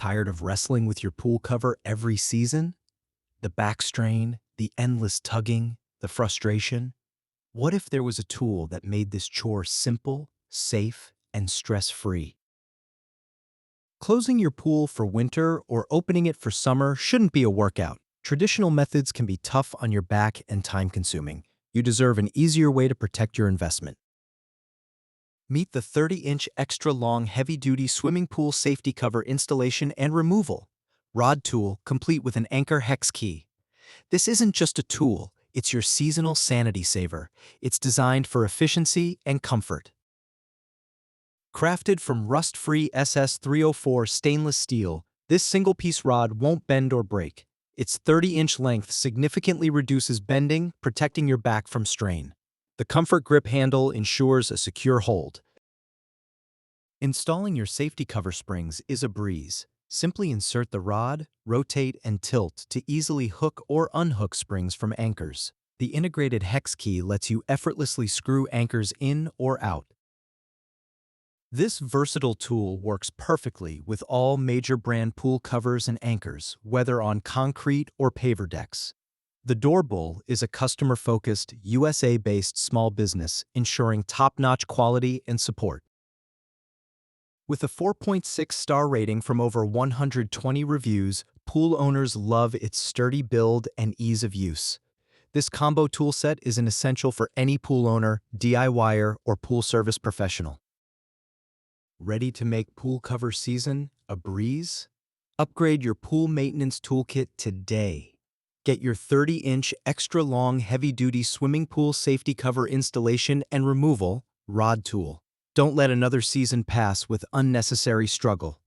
Tired of wrestling with your pool cover every season? The back strain, the endless tugging, the frustration? What if there was a tool that made this chore simple, safe, and stress-free? Closing your pool for winter or opening it for summer shouldn't be a workout. Traditional methods can be tough on your back and time-consuming. You deserve an easier way to protect your investment. Meet the 30-inch extra-long heavy-duty swimming pool safety cover installation and removal. Rod tool complete with an anchor hex key. This isn't just a tool, it's your seasonal sanity saver. It's designed for efficiency and comfort. Crafted from rust-free SS304 stainless steel, this single-piece rod won't bend or break. Its 30-inch length significantly reduces bending, protecting your back from strain. The comfort grip handle ensures a secure hold. Installing your safety cover springs is a breeze. Simply insert the rod, rotate, and tilt to easily hook or unhook springs from anchors. The integrated hex key lets you effortlessly screw anchors in or out. This versatile tool works perfectly with all major brand pool covers and anchors, whether on concrete or paver decks. The Doorbull is a customer-focused, USA-based small business ensuring top-notch quality and support. With a 4.6-star rating from over 120 reviews, pool owners love its sturdy build and ease of use. This combo toolset is an essential for any pool owner, DIYer, or pool service professional. Ready to make pool cover season a breeze? Upgrade your pool maintenance toolkit today. Get your 30-inch extra-long heavy-duty swimming pool safety cover installation and removal rod tool. Don't let another season pass with unnecessary struggle.